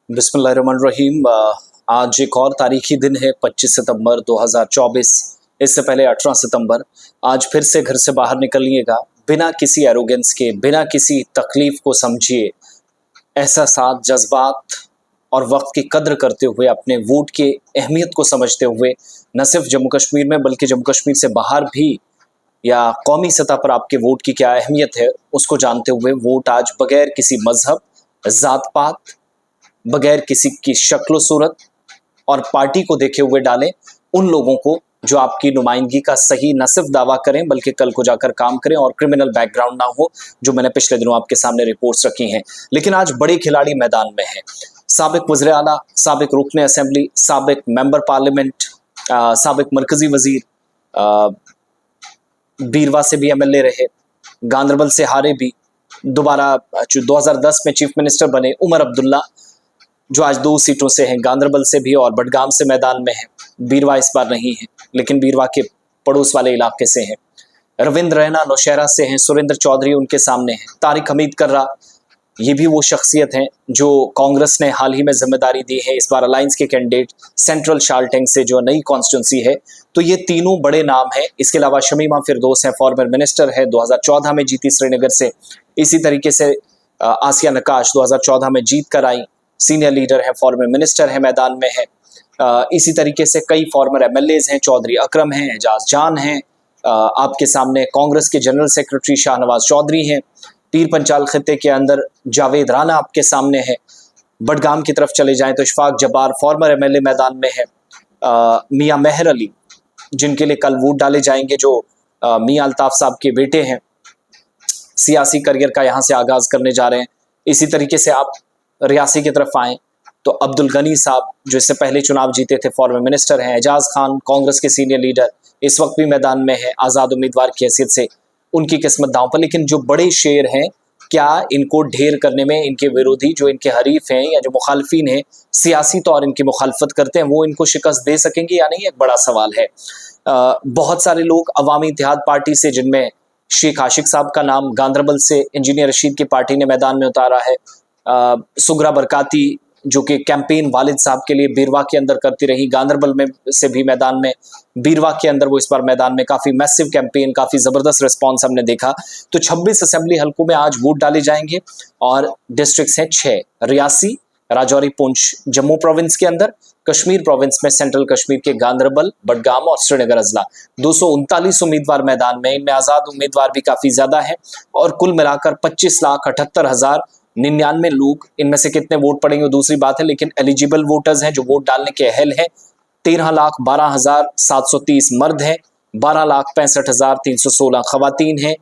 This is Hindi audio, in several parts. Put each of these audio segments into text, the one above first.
बिस्मिल्लाहिर्रहमानिर्रहीम। आज एक और तारीखी दिन है 25 सितंबर 2024। इससे पहले 18 सितंबर। आज फिर से घर से बाहर निकलिएगा, बिना किसी एरोगेंस के, बिना किसी तकलीफ को समझिए, एहसासात, जज्बात और वक्त की कद्र करते हुए, अपने वोट की अहमियत को समझते हुए, न सिर्फ जम्मू कश्मीर में बल्कि जम्मू कश्मीर से बाहर भी या कौमी सतह पर आपके वोट की क्या अहमियत है उसको जानते हुए वोट आज बगैर किसी मजहब, जात पात, बगैर किसी की शक्ल सूरत और पार्टी को देखे हुए डालें उन लोगों को जो आपकी नुमाइंदगी का सही न सिर्फ दावा करें बल्कि कल को जाकर काम करें और क्रिमिनल बैकग्राउंड ना हो, जो मैंने पिछले दिनों आपके सामने रिपोर्ट्स रखी हैं। लेकिन आज बड़े खिलाड़ी मैदान में हैं। साबिक वज़ीर आला, साबिक रुकन असेंबली, साबिक मेंबर पार्लियामेंट, साबिक मरकजी वजीर, बीरवा से भी एमएलए रहे, गांदरबल से हारे भी, दोबारा 2010 में चीफ मिनिस्टर बने उमर अब्दुल्ला, जो आज 2 सीटों से हैं, गांदरबल से भी और बडगाम से मैदान में है। बीरवा इस बार नहीं है, लेकिन बीरवा के पड़ोस वाले इलाके से हैं। रविंद्र रैना नौशहरा से हैं, सुरेंद्र चौधरी उनके सामने हैं, तारिक हमीद कर्रा, ये भी वो शख्सियत हैं जो कांग्रेस ने हाल ही में जिम्मेदारी दी है, इस बार अलायंस के कैंडिडेट सेंट्रल शाल्टेंग से, जो नई कॉन्स्टिट्यूंसी है। तो ये तीनों बड़े नाम हैं। इसके अलावा शमीमा फिरदौस हैं, फॉर्मर मिनिस्टर है, 2014 में जीती श्रीनगर से। इसी तरीके से आसिया नकाश 2014 में जीत कर आई, सीनियर लीडर है, फॉर्मर मिनिस्टर है, मैदान में है। इसी तरीके से कई फॉर्मर एमएलएज हैं, चौधरी अकरम हैं, एजाज जान हैं, आपके सामने कांग्रेस के जनरल सेक्रेटरी शाहनवाज चौधरी हैं, पीर पंचाल खित्ते के अंदर जावेद राना आपके सामने है। बडगाम की तरफ चले जाएं तो इशफाक जब्बार फॉर्मर एमएलए मैदान में है, मियां मेहर अली जिनके लिए कल वोट डाले जाएंगे, जो मियां अल्ताफ साहब के बेटे हैं, सियासी करियर का यहाँ से आगाज करने जा रहे हैं। इसी तरीके से आप रियासी की तरफ आएँ तो अब्दुल गनी साहब जो इससे पहले चुनाव जीते थे, फॉर्मर मिनिस्टर हैं। एजाज खान कांग्रेस के सीनियर लीडर इस वक्त भी मैदान में है, आज़ाद उम्मीदवार की हैसियत से, उनकी किस्मत दांव पर। लेकिन जो बड़े शेर हैं, क्या इनको ढेर करने में इनके विरोधी, जो इनके हरीफ हैं या जो मुखालफिन हैं, सियासी तौर इनकी मुखालफत करते हैं, वो इनको शिकस्त दे सकेंगे या नहीं, एक बड़ा सवाल है। बहुत सारे लोग अवामी इत्तेहाद पार्टी से, जिनमें शेख आशिक साहब का नाम गांदरबल से इंजीनियर रशीद की पार्टी ने मैदान में उतारा है, सुगरा बरकाती जो कि कैंपेन वालिद साहब के लिए बीरवा के अंदर करती रही, गांदरबल में से भी मैदान में, बीरवा के अंदर वो इस बार मैदान में, काफ़ी मैसिव कैंपेन, काफ़ी ज़बरदस्त रिस्पांस हमने देखा। तो 26 असेंबली हलकों में आज वोट डाले जाएंगे और डिस्ट्रिक्ट्स हैं 6, रियासी, राजौरी, पुंछ जम्मू प्रोविंस के अंदर, कश्मीर प्रोविंस में सेंट्रल कश्मीर के गांदरबल, बडगाम और श्रीनगर अजला। 239 उम्मीदवार मैदान में, इनमें आज़ाद उम्मीदवार भी काफ़ी ज़्यादा हैं और कुल मिलाकर 25,78,099 लोग, इनमें से कितने वोट पड़ेंगे दूसरी बात है, लेकिन एलिजिबल वोटर्स हैं, जो वोट डालने के अहल हैं। 13,12,730 मर्द हैं, 12,65,316 खवातीन हैं,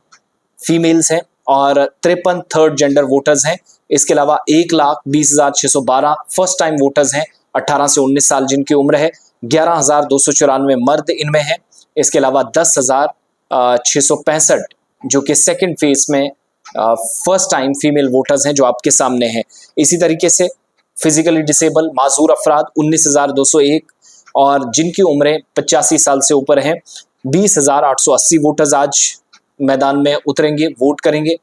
फीमेल्स हैं और 53 थर्ड जेंडर वोटर्स हैं। इसके अलावा 1,20,612 फर्स्ट टाइम वोटर्स हैं, 18 से 19 साल जिनकी उम्र है। 11,294 मर्द इनमें हैं। इसके अलावा 10,665 जो कि सेकेंड फेज में फर्स्ट टाइम फीमेल वोटर्स हैं, जो आपके सामने हैं। इसी तरीके से फिजिकली डिसेबल माजूर अफराद 19,201 और जिनकी उम्रें 85 साल से ऊपर हैं, 20,880 वोटर्स आज मैदान में उतरेंगे, वोट करेंगे।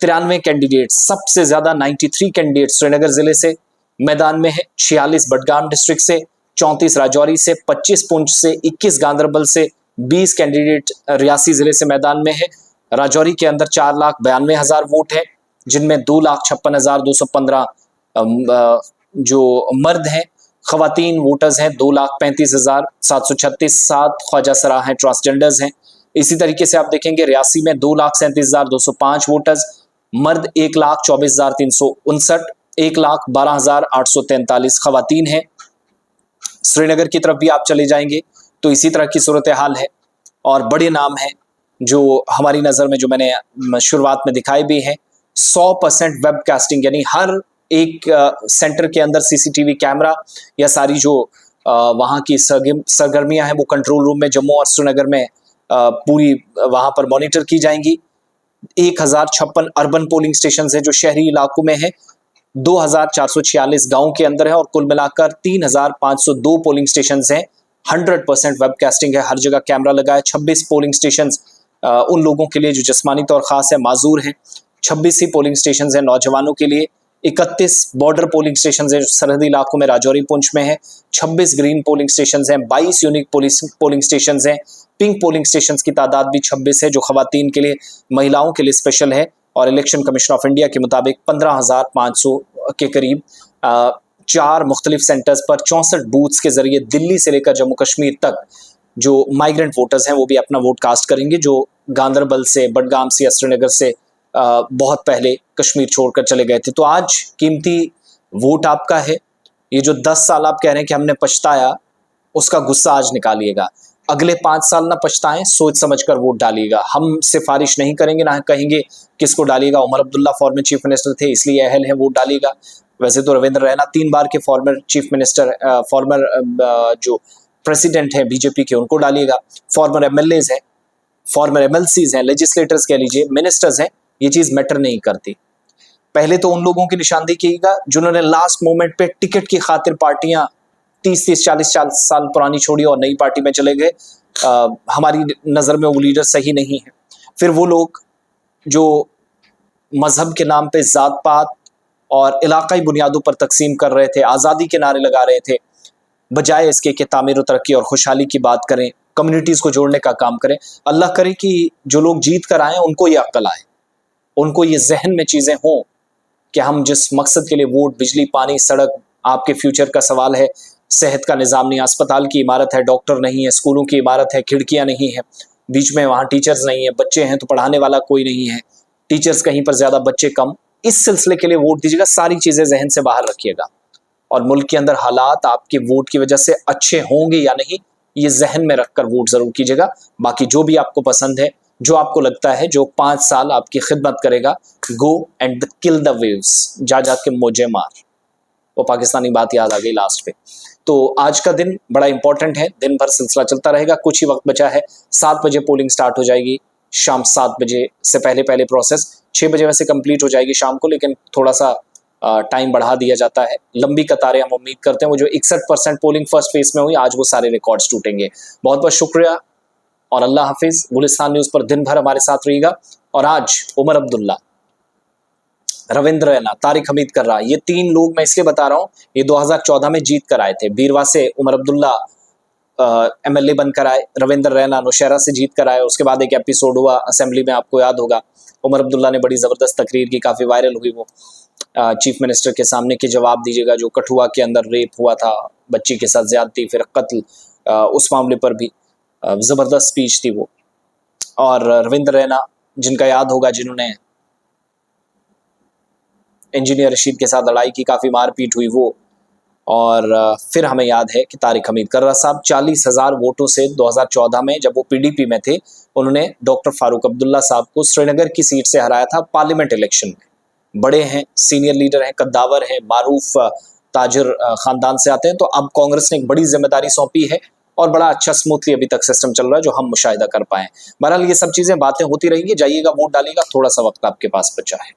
93 कैंडिडेट, सबसे ज्यादा 93 कैंडिडेट श्रीनगर जिले से मैदान में है, 46 बडगाम डिस्ट्रिक्ट से, 34 राजौरी से, 25 पुंछ से, 21 गांदरबल से, 20 कैंडिडेट रियासी जिले से मैदान में है। राजौरी के अंदर 4,92,000 वोट हैं, जिनमें 2,56,215 जो मर्द हैं। खवातीन वोटर्स हैं 2,35,736, 7 ख्वाजा सरा हैं, ट्रांसजेंडर्स हैं। इसी तरीके से आप देखेंगे रियासी में 2,37,205 वोटर्स, मर्द 1,24,359, 1,12,843 खवातीन हैं। श्रीनगर की तरफ भी आप चले जाएंगे तो इसी तरह की सूरत हाल है और बड़े नाम हैं जो हमारी नज़र में, जो मैंने शुरुआत में दिखाए भी हैं। 100% वेबकास्टिंग, यानी हर एक सेंटर के अंदर सीसीटीवी कैमरा या सारी जो वहाँ की सरगर्मियाँ हैं वो कंट्रोल रूम में जम्मू और श्रीनगर में पूरी वहाँ पर मॉनिटर की जाएंगी। 1,056 अर्बन पोलिंग स्टेशन है जो शहरी इलाकों में है, 2,446 गाँव के अंदर है और कुल मिलाकर 3,502 पोलिंग स्टेशन हैं। 100% वेबकास्टिंग है, हर जगह कैमरा लगा है। 26 पोलिंग स्टेशन उन लोगों के लिए जो जिस्मानी तौर खास है, माजूर हैं। 26 ही पोलिंग स्टेशन हैं नौजवानों के लिए, 31 बॉर्डर पोलिंग स्टेशन है जो सरहदी इलाकों में राजौरी पुंछ में है, 26 ग्रीन पोलिंग स्टेशन हैं, 22 यूनिक पोलिंग स्टेशन हैं, पिंक पोलिंग स्टेशन की तादाद भी 26 है जो खवातीन के लिए, महिलाओं के लिए स्पेशल है। और इलेक्शन कमीशन ऑफ इंडिया के मुताबिक 15,500 के करीब 4 मुख्तलिफ सेंटर्स पर 64 बूथ्स के जरिए दिल्ली से लेकर जम्मू कश्मीर तक जो माइग्रेंट वोटर्स हैं वो भी अपना वोट कास्ट करेंगे, जो गांदरबल से, बडगाम से या श्रीनगर से बहुत पहले कश्मीर छोड़कर चले गए थे। तो आज कीमती वोट आपका है। ये जो 10 साल आप कह रहे हैं कि हमने पछताया, उसका गुस्सा आज निकालिएगा। अगले 5 साल ना पछताएं, सोच समझकर वोट डालिएगा। हम सिफारिश नहीं करेंगे, ना कहेंगे किसको डालिएगा। Omar Abdullah former chief minister थे इसलिए अहल है, वोट डालिएगा। वैसे तो रविंद्र रैना 3 बार के फॉर्मर चीफ मिनिस्टर, फॉर्मर जो प्रेसिडेंट है बीजेपी के, उनको डालिएगा। फॉर्मर एमएलएज हैं, फॉर्मर एमएलसीज हैं, लेजिस्लेटर्स कह लीजिए, मिनिस्टर्स हैं, ये चीज मैटर नहीं करती। पहले तो उन लोगों की निशानदेही कीजिएगा जिन्होंने लास्ट मोमेंट पे टिकट की खातिर पार्टियां 30-30, 40 साल पुरानी छोड़ी और नई पार्टी में चले गए। हमारी नजर में वो लीडर सही नहीं है। फिर वो लोग जो मजहब के नाम पे जात पात और इलाकाई बुनियादों पर तकसीम कर रहे थे, आज़ादी के नारे लगा रहे थे, बजाय इसके कि तामीर तरक्की और खुशहाली की बात करें, कम्युनिटीज़ को जोड़ने का काम करें। अल्लाह करे कि जो लोग जीत कर आए उनको ये अक्ल आए, उनको ये जहन में चीज़ें हों कि हम जिस मकसद के लिए वोट, बिजली, पानी, सड़क, आपके फ्यूचर का सवाल है, सेहत का निज़ाम नहीं, अस्पताल की इमारत है, डॉक्टर नहीं है, स्कूलों की इमारत है, खिड़कियाँ नहीं है, बीच में वहाँ टीचर्स नहीं है, बच्चे हैं तो पढ़ाने वाला कोई नहीं है, टीचर्स कहीं पर ज़्यादा, बच्चे कम। इस सिलसिले के लिए वोट दीजिएगा। सारी चीज़ें जहन से बाहर रखिएगा और मुल्क के अंदर हालात आपके वोट की वजह से अच्छे होंगे या नहीं, ये जहन में रखकर वोट ज़रूर कीजिएगा। बाकी जो भी आपको पसंद है, जो आपको लगता है जो 5 साल आपकी खिदमत करेगा, go and kill the waves, जा के मौजे मार। वो पाकिस्तानी बात याद आ गई लास्ट पे। तो आज का दिन बड़ा इंपॉर्टेंट है, दिन भर सिलसिला चलता रहेगा। कुछ ही वक्त बचा है, 7 बजे पोलिंग स्टार्ट हो जाएगी, शाम 7 बजे से पहले प्रोसेस 6 बजे वैसे कंप्लीट हो जाएगी शाम को, लेकिन थोड़ा सा टाइम बढ़ा दिया जाता है। लंबी कतारें हम उम्मीद करते हैं। वो जो 61% पोलिंग फर्स्ट फेज में हुई, आज वो सारे रिकॉर्ड्स टूटेंगे। बहुत बहुत शुक्रिया और अल्लाह हाफिज। गुलिस्तान न्यूज़ पर दिन भर हमारे साथ रहिएगा। और आज उमर अब्दुल्ला, रविंद्र रैना, तारिक हमीद कर्रा, ये 3 लोग मैं इसलिए बता रहा हूँ, ये 2014 में जीत कर आए थे। बीरवा से उमर अब्दुल्ला एमएलए बनकर आए, रविंद्र रैना नौशहरा से जीत कर आए। उसके बाद एक एपिसोड हुआ असेंबली में, आपको याद होगा, उमर अब्दुल्ला ने बड़ी ज़बरदस्त तकरीर की, काफ़ी वायरल हुई वो, चीफ मिनिस्टर के सामने के जवाब दीजिएगा, जो कठुआ के अंदर रेप हुआ था, बच्ची के साथ ज्यादती, फिर कत्ल, उस मामले पर भी ज़बरदस्त स्पीच थी वो। और रविंद्र रैना, जिनका याद होगा, जिन्होंने इंजीनियर रशीद के साथ लड़ाई की, काफ़ी मारपीट हुई वो। और फिर हमें याद है कि तारिक हमीद कर्रा साहब 40,000 वोटों से 2014 में, जब वो पीडीपी में थे, उन्होंने डॉक्टर फारूक अब्दुल्ला साहब को श्रीनगर की सीट से हराया था पार्लियामेंट इलेक्शन में। बड़े हैं, सीनियर लीडर हैं, कद्दावर हैं, मारूफ ताजिर ख़ानदान से आते हैं। तो अब कांग्रेस ने एक बड़ी जिम्मेदारी सौंपी है और बड़ा अच्छा स्मूथली अभी तक सिस्टम चल रहा है, जो हम मुशाहिदा कर पाएँ। बहरहाल ये सब चीज़ें, बातें होती रहेंगी। जाइएगा, वोट डालिएगा। थोड़ा सा वक्त आपके पास बचा है।